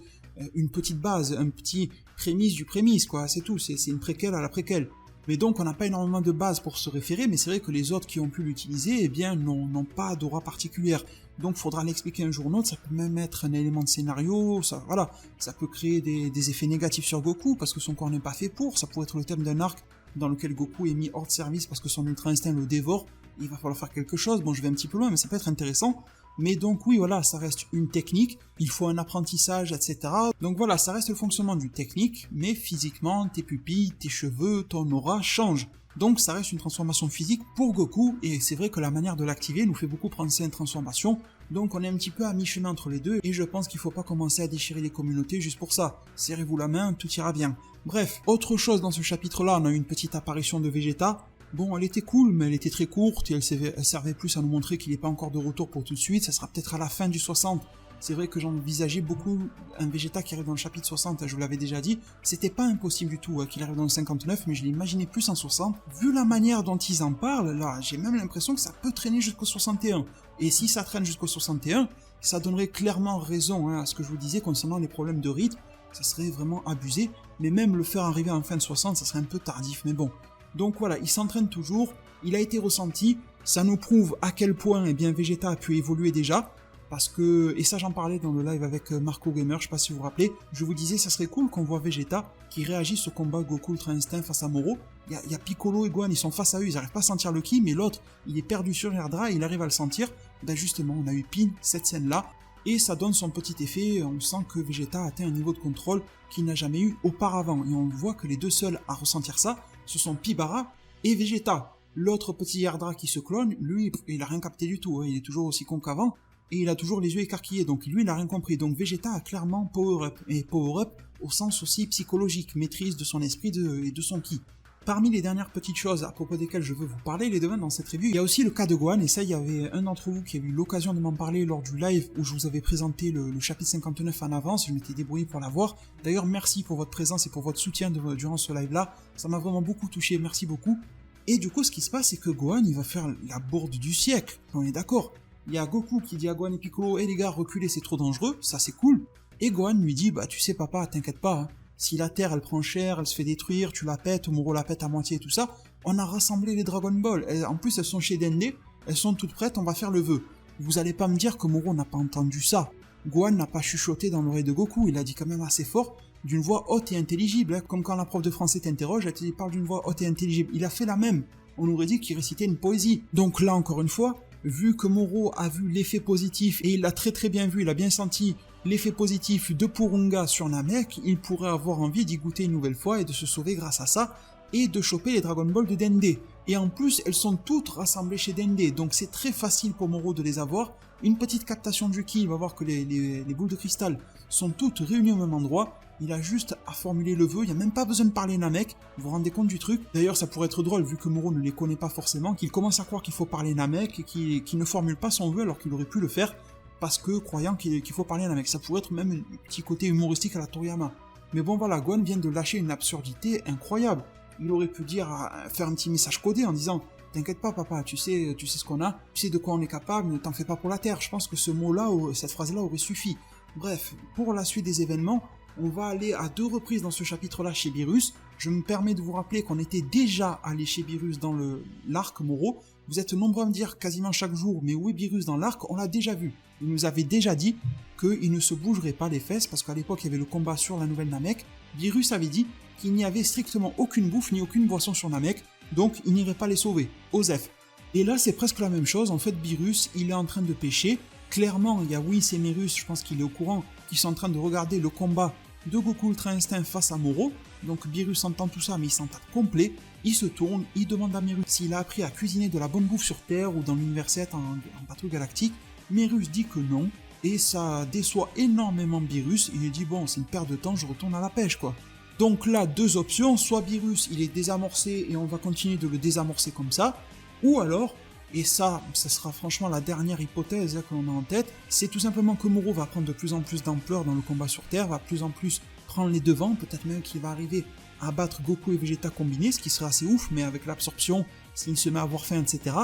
une petite base, un petit prémisse du prémisse, quoi, c'est tout, c'est une préquelle à la préquelle. Mais donc on n'a pas énormément de bases pour se référer, mais c'est vrai que les autres qui ont pu l'utiliser, eh bien, n'ont pas d'aura particulière. Donc faudra l'expliquer un jour ou un autre, ça peut même être un élément de scénario, ça, voilà, ça peut créer des effets négatifs sur Goku, parce que son corps n'est pas fait pour, ça pourrait être le thème d'un arc dans lequel Goku est mis hors de service parce que son Ultra Instinct le dévore, il va falloir faire quelque chose, bon je vais un petit peu loin, mais ça peut être intéressant. Mais donc oui, voilà, ça reste une technique, il faut un apprentissage, etc. Donc voilà, ça reste le fonctionnement d'une technique, mais physiquement, tes pupilles, tes cheveux, ton aura changent. Donc ça reste une transformation physique pour Goku, et c'est vrai que la manière de l'activer nous fait beaucoup penser à une transformation, donc on est un petit peu à mi-chemin entre les deux, et je pense qu'il faut pas commencer à déchirer les communautés juste pour ça. Serrez-vous la main, tout ira bien. Bref, autre chose dans ce chapitre-là, on a eu une petite apparition de Vegeta. Bon, elle était cool, mais elle était très courte, et elle servait plus à nous montrer qu'il n'est pas encore de retour pour tout de suite, ça sera peut-être à la fin du 60 c'est vrai que j'envisageais beaucoup un Vegeta qui arrive dans le chapitre 60, je vous l'avais déjà dit, c'était pas impossible du tout qu'il arrive dans le 59, mais je l'imaginais plus en 60. Vu la manière dont ils en parlent, là, j'ai même l'impression que ça peut traîner jusqu'au 61. Et si ça traîne jusqu'au 61, ça donnerait clairement raison à ce que je vous disais concernant les problèmes de rythme, ça serait vraiment abusé, mais même le faire arriver en fin de 60, ça serait un peu tardif, mais bon. Donc voilà, il s'entraîne toujours, il a été ressenti, ça nous prouve à quel point Vegeta a pu évoluer déjà, parce que, et ça j'en parlais dans le live avec Marco Gamer, je sais pas si vous vous rappelez, je vous disais ça serait cool qu'on voit Vegeta qui réagisse au combat Goku Ultra Instinct face à Moro. Il y a Piccolo et Gohan, ils sont face à eux, ils n'arrivent pas à sentir le ki, mais l'autre, il est perdu sur Erdra et il arrive à le sentir. Ben justement, on a eu pile cette scène-là, et ça donne son petit effet, on sent que Vegeta a atteint un niveau de contrôle qu'il n'a jamais eu auparavant, et on voit que les deux seuls à ressentir ça, ce sont Pibara et Vegeta. L'autre petit Erdra qui se clone, lui, il a rien capté du tout, il est toujours aussi con qu'avant, et il a toujours les yeux écarquillés, donc lui il a rien compris. Donc Vegeta a clairement power-up, et power-up au sens aussi psychologique, maîtrise de son esprit et de son ki. Parmi les dernières petites choses à propos desquelles je veux vous parler, les devins, dans cette review, il y a aussi le cas de Gohan, et ça il y avait un d'entre vous qui a eu l'occasion de m'en parler lors du live où je vous avais présenté le chapitre 59 en avance, je m'étais débrouillé pour l'avoir. D'ailleurs merci pour votre présence et pour votre soutien durant ce live là, ça m'a vraiment beaucoup touché, merci beaucoup. Et du coup ce qui se passe c'est que Gohan il va faire la bourde du siècle, on est d'accord. Il y a Goku qui dit à Gohan et Piccolo, les gars, reculez, c'est trop dangereux, ça c'est cool. Et Gohan lui dit, tu sais papa, t'inquiète pas, si la Terre elle prend cher, elle se fait détruire, tu la pètes, Moro la pète à moitié et tout ça, on a rassemblé les Dragon Ball, en plus elles sont chez Dende, elles sont toutes prêtes, on va faire le vœu. Vous allez pas me dire que Moro n'a pas entendu ça. Gohan n'a pas chuchoté dans l'oreille de Goku, il a dit quand même assez fort, d'une voix haute et intelligible, comme quand la prof de français t'interroge, elle te parle d'une voix haute et intelligible, il a fait la même. On aurait dit qu'il récitait une poésie. Donc là encore une fois, vu que Moro a vu l'effet positif, et il l'a très bien vu, il a bien senti l'effet positif de Purunga sur Namek, il pourrait avoir envie d'y goûter une nouvelle fois et de se sauver grâce à ça, et de choper les Dragon Ball de Dende. Et en plus, elles sont toutes rassemblées chez Dende, donc c'est très facile pour Moro de les avoir. Une petite captation du ki, il va voir que les boules de cristal sont toutes réunies au même endroit, il a juste à formuler le vœu, il n'y a même pas besoin de parler Namek, vous vous rendez compte du truc? D'ailleurs ça pourrait être drôle vu que Moro ne les connaît pas forcément, qu'il commence à croire qu'il faut parler Namek et qu'il ne formule pas son vœu alors qu'il aurait pu le faire, parce que croyant qu'il faut parler Namek, ça pourrait être même un petit côté humoristique à la Toriyama. Mais bon voilà, Gohan vient de lâcher une absurdité incroyable, il aurait pu faire un petit message codé en disant « T'inquiète pas papa, tu sais ce qu'on a, tu sais de quoi on est capable, ne t'en fais pas pour la Terre », je pense que ce mot-là, cette phrase-là aurait suffi. Bref, pour la suite des événements, on va aller à 2 reprises dans ce chapitre-là chez Beerus. Je me permets de vous rappeler qu'on était déjà allé chez Beerus dans l'arc Moro. Vous êtes nombreux à me dire quasiment chaque jour, mais où est Beerus dans l'arc? On l'a déjà vu. Il nous avait déjà dit qu'il ne se bougerait pas les fesses, parce qu'à l'époque il y avait le combat sur la nouvelle Namek. Beerus avait dit qu'il n'y avait strictement aucune bouffe ni aucune boisson sur Namek, donc il n'irait pas les sauver. Osef. Et là c'est presque la même chose, en fait Beerus il est en train de pêcher. Clairement, il y a Whis et Merus, je pense qu'il est au courant, qui sont en train de regarder le combat de Goku Ultra Instinct face à Moro. Donc Beerus entend tout ça, mais il s'en tape complet. Il se tourne, il demande à Merus s'il a appris à cuisiner de la bonne bouffe sur Terre ou dans l'univers 7 en patrouille galactique. Merus dit que non, et ça déçoit énormément Beerus. Il lui dit bon, c'est une perte de temps, je retourne à la pêche quoi. Donc là, 2 options, soit Beerus il est désamorcé et on va continuer de le désamorcer comme ça, ou alors, et ça sera franchement la dernière hypothèse que l'on a en tête, c'est tout simplement que Moro va prendre de plus en plus d'ampleur dans le combat sur Terre, va de plus en plus prendre les devants, peut-être même qu'il va arriver à battre Goku et Vegeta combinés, ce qui serait assez ouf, mais avec l'absorption, s'il se met à avoir faim, etc.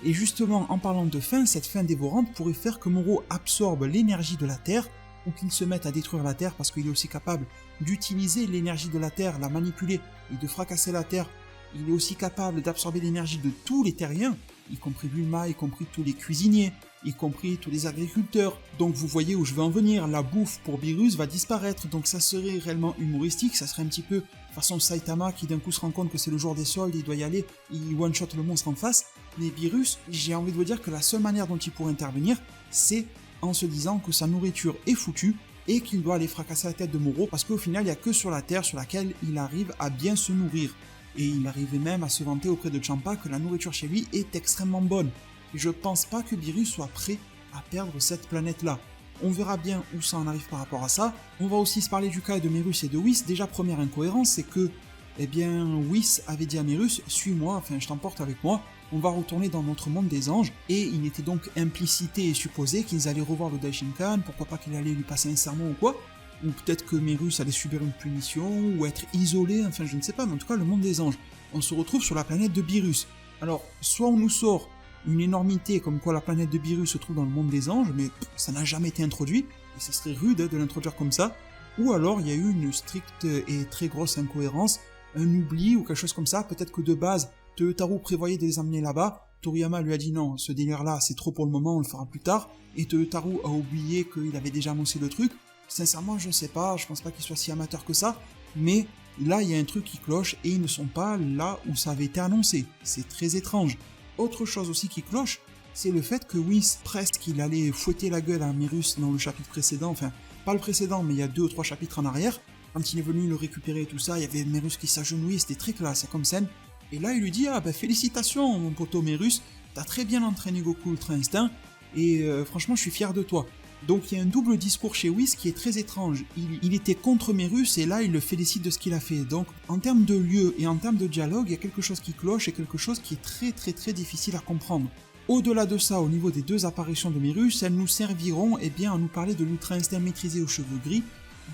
Et justement, en parlant de faim, cette faim dévorante pourrait faire que Moro absorbe l'énergie de la Terre, ou qu'il se mette à détruire la Terre, parce qu'il est aussi capable d'utiliser l'énergie de la Terre, la manipuler, et de fracasser la Terre. Il est aussi capable d'absorber l'énergie de tous les terriens, y compris Bulma, y compris tous les cuisiniers, y compris tous les agriculteurs. Donc vous voyez où je veux en venir, la bouffe pour Beerus va disparaître, donc ça serait réellement humoristique, ça serait un petit peu façon Saitama qui d'un coup se rend compte que c'est le jour des soldes, il doit y aller, il one-shot le monstre en face. Mais Beerus, j'ai envie de vous dire que la seule manière dont il pourrait intervenir, c'est en se disant que sa nourriture est foutue, et qu'il doit aller fracasser la tête de Moro, parce qu'au final il n'y a que sur la Terre sur laquelle il arrive à bien se nourrir. Et il arrivait même à se vanter auprès de Champa que la nourriture chez lui est extrêmement bonne. Et je pense pas que Beerus soit prêt à perdre cette planète-là. On verra bien où ça en arrive par rapport à ça. On va aussi se parler du cas de Merus et de Whis. Déjà, première incohérence, c'est que, Whis avait dit à Merus, suis-moi, enfin je t'emporte avec moi, on va retourner dans notre monde des anges, et il était donc implicité et supposé qu'ils allaient revoir le Daishinkan, pourquoi pas qu'il allait lui passer un sermon ou quoi, ou peut-être que Merus allait subir une punition, ou être isolé, enfin je ne sais pas, mais en tout cas le monde des anges. On se retrouve sur la planète de Beerus. Alors, soit on nous sort une énormité comme quoi la planète de Beerus se trouve dans le monde des anges, mais ça n'a jamais été introduit, et ça serait rude de l'introduire comme ça, ou alors il y a eu une stricte et très grosse incohérence, un oubli ou quelque chose comme ça, peut-être que de base, Toyotarou prévoyait de les emmener là-bas, Toriyama lui a dit non, ce délire-là c'est trop pour le moment, on le fera plus tard, et Toyotarou a oublié qu'il avait déjà annoncé le truc. Sincèrement, je sais pas, je pense pas qu'il soit si amateur que ça, mais là il y a un truc qui cloche et ils ne sont pas là où ça avait été annoncé, c'est très étrange. Autre chose aussi qui cloche, c'est le fait que Whis, presque il allait fouetter la gueule à Merus dans le chapitre précédent, enfin pas le précédent mais il y a 2 ou 3 chapitres en arrière, quand il est venu le récupérer et tout ça, il y avait Merus qui s'agenouillait, c'était très classe comme scène, et là il lui dit « Ah bah félicitations mon poteau Merus, t'as très bien entraîné Goku Ultra Instinct, et franchement je suis fier de toi ». Donc il y a un double discours chez Whis qui est très étrange, il était contre Merus et là il le félicite de ce qu'il a fait, donc en termes de lieu et en termes de dialogue, il y a quelque chose qui cloche et quelque chose qui est très difficile à comprendre. Au-delà de ça, au niveau des 2 apparitions de Merus, elles nous serviront à nous parler de l'Ultra Instinct maîtrisé aux cheveux gris,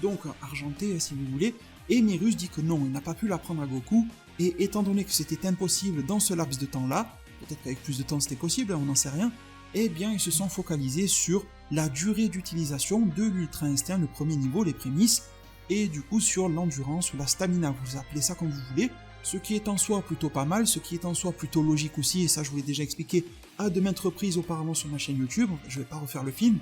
donc argenté si vous voulez, et Merus dit que non, il n'a pas pu l'apprendre à Goku, et étant donné que c'était impossible dans ce laps de temps-là, peut-être qu'avec plus de temps c'était possible, on n'en sait rien, ils se sont focalisés sur la durée d'utilisation de l'Ultra Instinct, le premier niveau, les prémices, et du coup sur l'endurance ou la stamina, vous appelez ça comme vous voulez, ce qui est en soi plutôt pas mal, ce qui est en soi plutôt logique aussi, et ça je vous l'ai déjà expliqué à de maintes reprises auparavant sur ma chaîne YouTube, je vais pas refaire le film.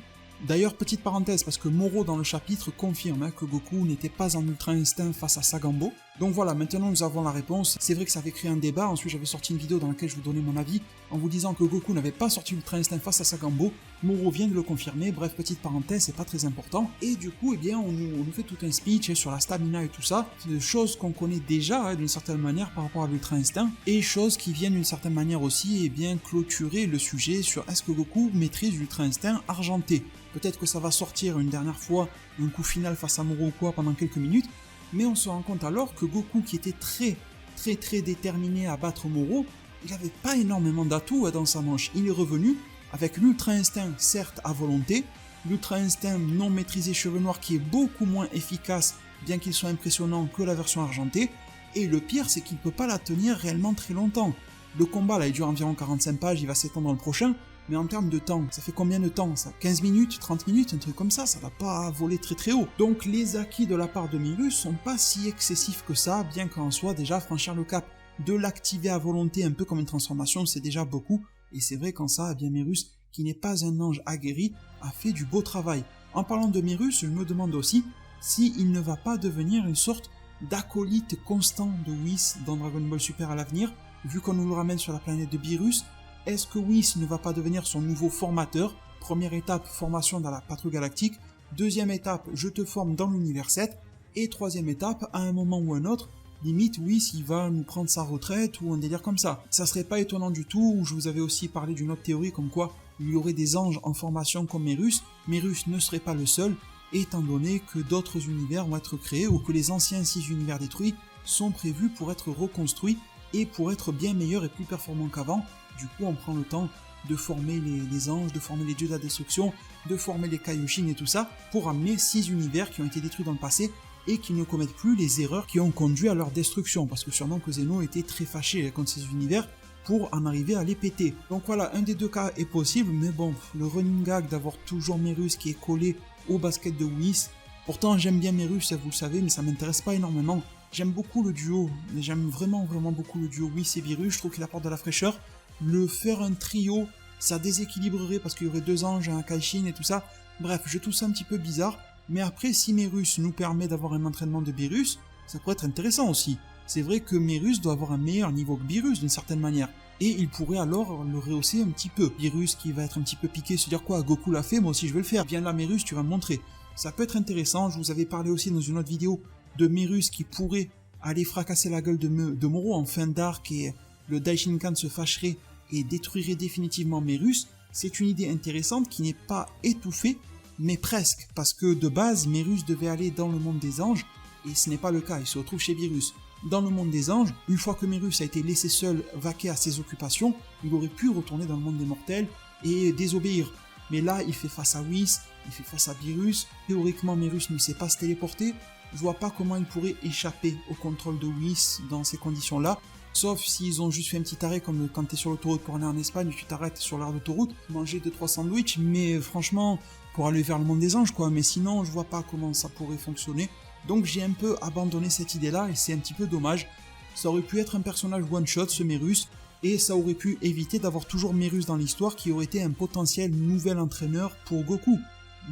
D'ailleurs, petite parenthèse, parce que Moro dans le chapitre confirme que Goku n'était pas en Ultra Instinct face à Sagambo. Donc voilà, maintenant nous avons la réponse. C'est vrai que ça avait créé un débat, ensuite j'avais sorti une vidéo dans laquelle je vous donnais mon avis, en vous disant que Goku n'avait pas sorti Ultra Instinct face à Sagambo. Moro vient de le confirmer, bref, petite parenthèse, c'est pas très important. Et du coup, on nous fait tout un speech sur la stamina et tout ça, des choses qu'on connaît déjà d'une certaine manière par rapport à l'Ultra Instinct, et choses qui viennent d'une certaine manière aussi clôturer le sujet sur est-ce que Goku maîtrise l'Ultra Instinct argenté. Peut-être que ça va sortir une dernière fois, un coup final face à Moro ou quoi pendant quelques minutes, mais on se rend compte alors que Goku, qui était très déterminé à battre Moro, il n'avait pas énormément d'atouts dans sa manche. Il est revenu avec l'Ultra Instinct, certes à volonté, l'Ultra Instinct non maîtrisé cheveux noirs qui est beaucoup moins efficace, bien qu'il soit impressionnant, que la version argentée, et le pire c'est qu'il ne peut pas la tenir réellement très longtemps. Le combat là il dure environ 45 pages, il va s'étendre dans le prochain, mais en termes de temps, ça fait combien de temps ça? 15 minutes, 30 minutes, un truc comme ça va pas voler très haut. Donc les acquis de la part de Merus sont pas si excessifs que ça, bien qu'en soi déjà franchir le cap de l'activer à volonté un peu comme une transformation, c'est déjà beaucoup, et c'est vrai qu'en ça, Merus, qui n'est pas un ange aguerri, a fait du beau travail. En parlant de Merus, je me demande aussi s'il ne va pas devenir une sorte d'acolyte constant de Whis dans Dragon Ball Super à l'avenir, vu qu'on nous le ramène sur la planète de Beerus. Est-ce que Whis ne va pas devenir son nouveau formateur? Première étape, formation dans la patrouille galactique. Deuxième étape, je te forme dans l'univers 7. Et troisième étape, à un moment ou un autre, limite Whis il va nous prendre sa retraite ou un délire comme ça. Ça serait pas étonnant du tout. Je vous avais aussi parlé d'une autre théorie comme quoi il y aurait des anges en formation comme Merus. Merus ne serait pas le seul, étant donné que d'autres univers vont être créés ou que les anciens 6 univers détruits sont prévus pour être reconstruits et pour être bien meilleurs et plus performants qu'avant. Du coup, on prend le temps de former les anges, de former les dieux de la destruction, de former les Kaioshin et tout ça, pour amener 6 univers qui ont été détruits dans le passé et qui ne commettent plus les erreurs qui ont conduit à leur destruction, parce que sûrement que Zeno était très fâché contre ces univers pour en arriver à les péter. Donc voilà, un des 2 cas est possible, mais bon, le running gag d'avoir toujours Merus qui est collé au basket de Whis, pourtant j'aime bien Merus, vous le savez, mais ça m'intéresse pas énormément. J'aime beaucoup le duo, j'aime vraiment beaucoup le duo Whis et Beerus, je trouve qu'il apporte de la fraîcheur. Le faire un trio, ça déséquilibrerait parce qu'il y aurait 2 anges, un Kaishin et tout ça. Bref, je trouve ça un petit peu bizarre. Mais après, si Merus nous permet d'avoir un entraînement de Beerus, ça pourrait être intéressant aussi. C'est vrai que Merus doit avoir un meilleur niveau que Beerus d'une certaine manière. Et il pourrait alors le rehausser un petit peu. Beerus qui va être un petit peu piqué, se dire quoi, Goku l'a fait, moi aussi je vais le faire. Viens là Merus, tu vas me montrer. Ça peut être intéressant, je vous avais parlé aussi dans une autre vidéo de Merus qui pourrait aller fracasser la gueule de Moro en fin d'arc et le Daishinkan se fâcherait et détruirait définitivement Merus. C'est une idée intéressante qui n'est pas étouffée, mais presque, parce que de base, Merus devait aller dans le monde des anges, et ce n'est pas le cas, il se retrouve chez Beerus. dans le monde des anges, une fois que Merus a été laissé seul vaquer à ses occupations, il aurait pu retourner dans le monde des mortels et désobéir. Mais là, il fait face à Whis, il fait face à Beerus, théoriquement Merus ne sait pas se téléporter, je vois pas comment il pourrait échapper au contrôle de Whis dans ces conditions-là, sauf s'ils ont juste fait un petit arrêt comme quand t'es sur l'autoroute pour aller en Espagne, tu t'arrêtes sur l'aire d'autoroute, manger 2-3 sandwichs, mais franchement, pour aller vers le monde des anges quoi, mais sinon je vois pas comment ça pourrait fonctionner. Donc j'ai un peu abandonné cette idée-là et c'est un petit peu dommage. Ça aurait pu être un personnage one-shot ce Merus, et ça aurait pu éviter d'avoir toujours Merus dans l'histoire qui aurait été un potentiel nouvel entraîneur pour Goku.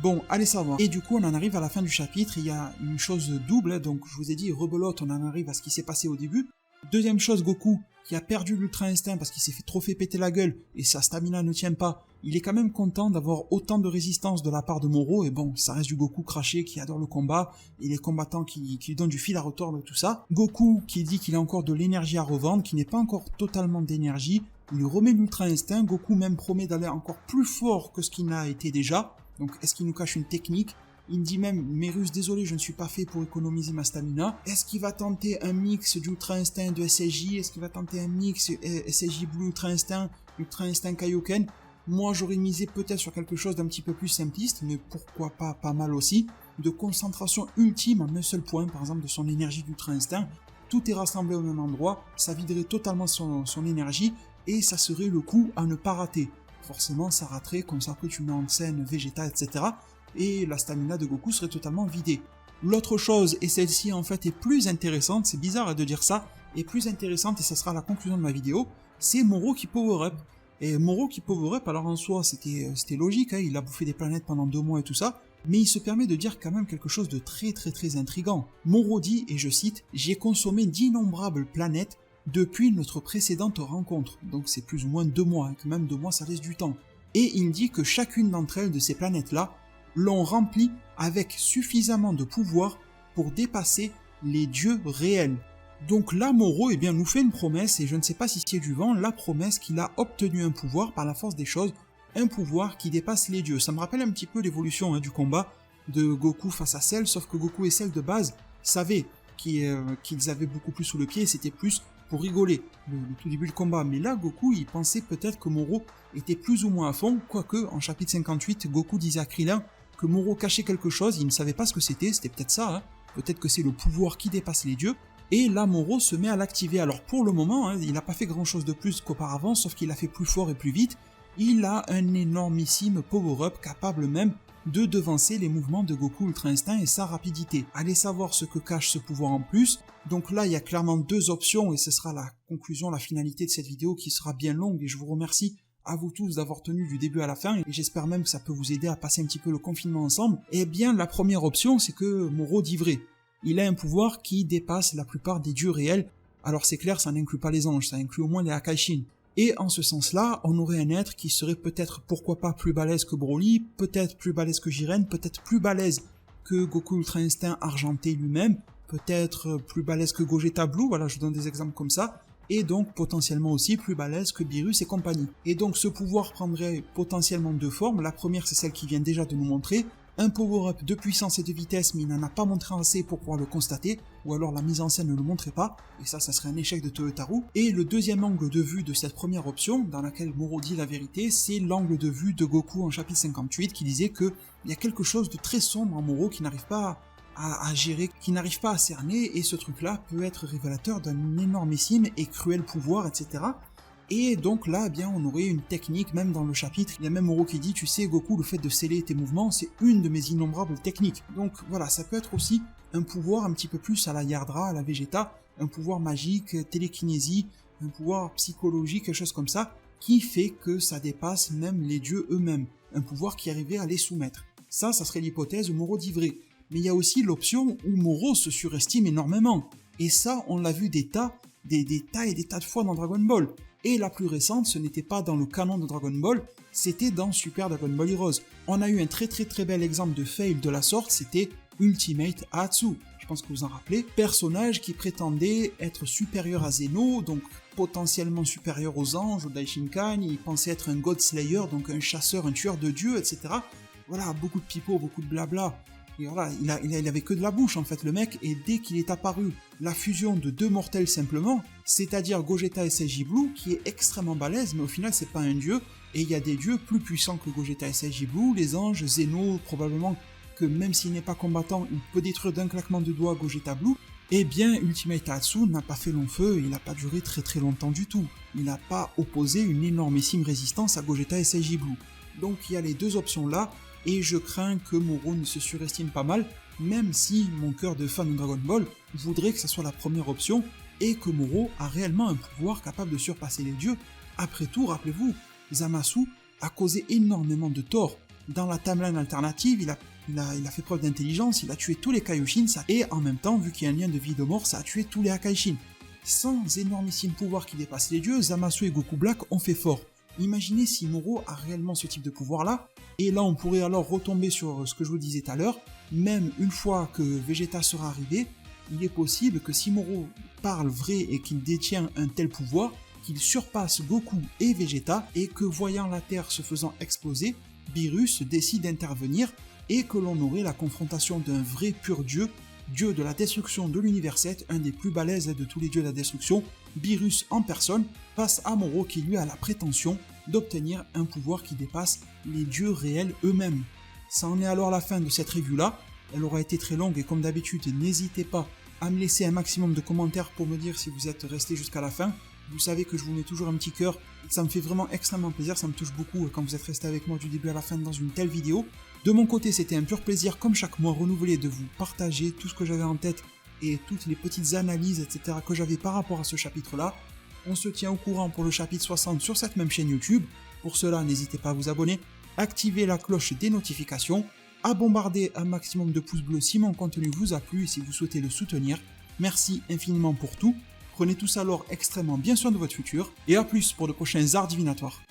Bon, allez savoir. Et du coup, on en arrive à la fin du chapitre, il y a une chose double, donc je vous ai dit, rebelote, on en arrive à ce qui s'est passé au début. Deuxième chose, Goku, qui a perdu l'Ultra Instinct parce qu'il s'est fait trop fait péter la gueule, et sa stamina ne tient pas, il est quand même content d'avoir autant de résistance de la part de Moro, et bon, ça reste du Goku craché qui adore le combat, et les combattants qui lui donnent du fil à retordre, tout ça. Goku, qui dit qu'il a encore de l'énergie à revendre, qui n'est pas encore totalement d'énergie, il lui remet l'Ultra Instinct, Goku même promet d'aller encore plus fort que ce qu'il n'a été déjà, donc est-ce qu'il nous cache une technique? Il me dit même, Merus, désolé, je ne suis pas fait pour économiser ma stamina. Est-ce qu'il va tenter un mix d'Ultra Instinct de SSJ? Est-ce qu'il va tenter un mix SSJ Blue Ultra Instinct Kaioken? Moi, j'aurais misé peut-être sur quelque chose d'un petit peu plus simpliste, mais pourquoi pas mal aussi. De concentration ultime en un seul point, par exemple de son énergie d'Ultra Instinct. Tout est rassemblé au même endroit, ça viderait totalement son énergie, et ça serait le coup à ne pas rater. Forcément, ça raterait, comme ça après tu mets en scène Vegeta, etc., et la stamina de Goku serait totalement vidée. L'autre chose, et celle-ci en fait est plus intéressante, c'est bizarre de dire ça, est plus intéressante et ça sera la conclusion de ma vidéo, c'est Moro qui power up. Et Moro qui power up, alors en soi c'était logique, hein, il a bouffé des planètes pendant 2 mois et tout ça, mais il se permet de dire quand même quelque chose de très intriguant. Moro dit, et je cite, « J'ai consommé d'innombrables planètes depuis notre précédente rencontre », donc c'est plus ou moins 2 mois, hein, quand même 2 mois ça laisse du temps. Et il dit que chacune d'entre elles, de ces planètes-là, l'ont rempli avec suffisamment de pouvoir pour dépasser les dieux réels. Donc là, Moro eh bien, nous fait une promesse, et je ne sais pas si c'est du vent, la promesse qu'il a obtenu un pouvoir par la force des choses, un pouvoir qui dépasse les dieux. Ça me rappelle un petit peu l'évolution du combat de Goku face à Cell, sauf que Goku et Cell de base savaient qu'ils avaient beaucoup plus sous le pied, et c'était plus pour rigoler, le tout début du combat. Mais là, Goku, il pensait peut-être que Moro était plus ou moins à fond, quoique, en chapitre 58, Goku disait à Krillin que Moro cachait quelque chose, il ne savait pas ce que c'était peut-être ça, hein. Peut-être que c'est le pouvoir qui dépasse les dieux, et là Moro se met à l'activer. Alors pour le moment, il n'a pas fait grand chose de plus qu'auparavant, sauf qu'il a fait plus fort et plus vite, il a un énormissime power-up capable même de devancer les mouvements de Goku Ultra Instinct et sa rapidité. Allez savoir ce que cache ce pouvoir en plus, donc là il y a clairement 2 options, et ce sera la conclusion, la finalité de cette vidéo qui sera bien longue, et je vous remercie à vous tous d'avoir tenu du début à la fin, et j'espère même que ça peut vous aider à passer un petit peu le confinement ensemble. Eh bien, la première option, c'est que Moro dit vrai. Il a un pouvoir qui dépasse la plupart des dieux réels. Alors c'est clair, ça n'inclut pas les anges, ça inclut au moins les Akaishin. Et en ce sens-là, on aurait un être qui serait peut-être, pourquoi pas, plus balèze que Broly, peut-être plus balèze que Jiren, peut-être plus balèze que Goku Ultra Instinct argenté lui-même, peut-être plus balèze que Gogeta Blue, voilà, je donne des exemples comme ça, et donc potentiellement aussi plus balèze que Beerus et compagnie. Et donc ce pouvoir prendrait potentiellement 2 formes, la première c'est celle qui vient déjà de nous montrer, un power-up de puissance et de vitesse, mais il n'en a pas montré assez pour pouvoir le constater, ou alors la mise en scène ne le montrait pas, et ça serait un échec de Toyotaru. Et le deuxième angle de vue de cette première option, dans laquelle Moro dit la vérité, c'est l'angle de vue de Goku en chapitre 58, qui disait qu'il y a quelque chose de très sombre en Moro qui n'arrive pas à gérer, qui n'arrive pas à cerner, et ce truc-là peut être révélateur d'un énormissime et cruel pouvoir, etc. Et donc là, eh bien, on aurait une technique, même dans le chapitre, il y a même Moro qui dit, tu sais Goku, le fait de sceller tes mouvements, c'est une de mes innombrables techniques. Donc voilà, ça peut être aussi un pouvoir un petit peu plus à la Yardra, à la Vegeta, un pouvoir magique, télékinésie, un pouvoir psychologique, quelque chose comme ça, qui fait que ça dépasse même les dieux eux-mêmes, un pouvoir qui arrivait à les soumettre. Ça serait l'hypothèse où Moro dit vrai. Mais il y a aussi l'option où Moro se surestime énormément. Et ça, on l'a vu des tas et des tas de fois dans Dragon Ball. Et la plus récente, ce n'était pas dans le canon de Dragon Ball, c'était dans Super Dragon Ball Heroes. On a eu un très bel exemple de fail de la sorte, c'était Ultimate Atsu. Je pense que vous en rappelez. Personnage qui prétendait être supérieur à Zeno, donc potentiellement supérieur aux anges, au Daishinkan, il pensait être un God Slayer, donc un chasseur, un tueur de dieux, etc. Voilà, beaucoup de pipeaux, beaucoup de blabla. Et voilà, il avait que de la bouche en fait le mec, et dès qu'il est apparu la fusion de deux mortels simplement, c'est-à-dire Gogeta et Seiji Blue, qui est extrêmement balèze, mais au final c'est pas un dieu, et il y a des dieux plus puissants que Gogeta et Seiji Blue, les anges, Zeno, probablement que même s'il n'est pas combattant, il peut détruire d'un claquement de doigts Gogeta Blue. Eh bien, Ultimate Atsu n'a pas fait long feu, il n'a pas duré très longtemps du tout. Il n'a pas opposé une énormissime résistance à Gogeta et Seiji Blue. Donc il y a les deux options là, et je crains que Moro ne se surestime pas mal, même si mon cœur de fan de Dragon Ball voudrait que ça soit la première option, et que Moro a réellement un pouvoir capable de surpasser les dieux. Après tout, rappelez-vous, Zamasu a causé énormément de tort. Dans la timeline alternative, il a fait preuve d'intelligence, il a tué tous les Kaioshin, et en même temps, vu qu'il y a un lien de vie et de mort, ça a tué tous les Akaishin. Sans énormissime pouvoir qui dépasse les dieux, Zamasu et Goku Black ont fait fort. Imaginez si Moro a réellement ce type de pouvoir-là, et là on pourrait alors retomber sur ce que je vous disais tout à l'heure, même une fois que Vegeta sera arrivé, il est possible que si Moro parle vrai et qu'il détient un tel pouvoir, qu'il surpasse Goku et Vegeta, et que voyant la Terre se faisant exploser, Beerus décide d'intervenir, et que l'on aurait la confrontation d'un vrai pur dieu, dieu de la destruction de l'univers 7, un des plus balèzes de tous les dieux de la destruction, Beerus en personne, face à Moro qui lui a la prétention d'obtenir un pouvoir qui dépasse les dieux réels eux-mêmes. Ça en est alors la fin de cette review-là, elle aura été très longue et comme d'habitude, n'hésitez pas à me laisser un maximum de commentaires pour me dire si vous êtes resté jusqu'à la fin. Vous savez que je vous mets toujours un petit cœur, ça me fait vraiment extrêmement plaisir, ça me touche beaucoup quand vous êtes resté avec moi du début à la fin dans une telle vidéo. De mon côté, c'était un pur plaisir, comme chaque mois, renouvelé de vous partager tout ce que j'avais en tête et toutes les petites analyses, etc. que j'avais par rapport à ce chapitre-là. On se tient au courant pour le chapitre 60 sur cette même chaîne YouTube. Pour cela, n'hésitez pas à vous abonner, activer la cloche des notifications, à bombarder un maximum de pouces bleus si mon contenu vous a plu et si vous souhaitez le soutenir. Merci infiniment pour tout. Prenez tous alors extrêmement bien soin de votre futur, et à plus pour de prochains arts divinatoires.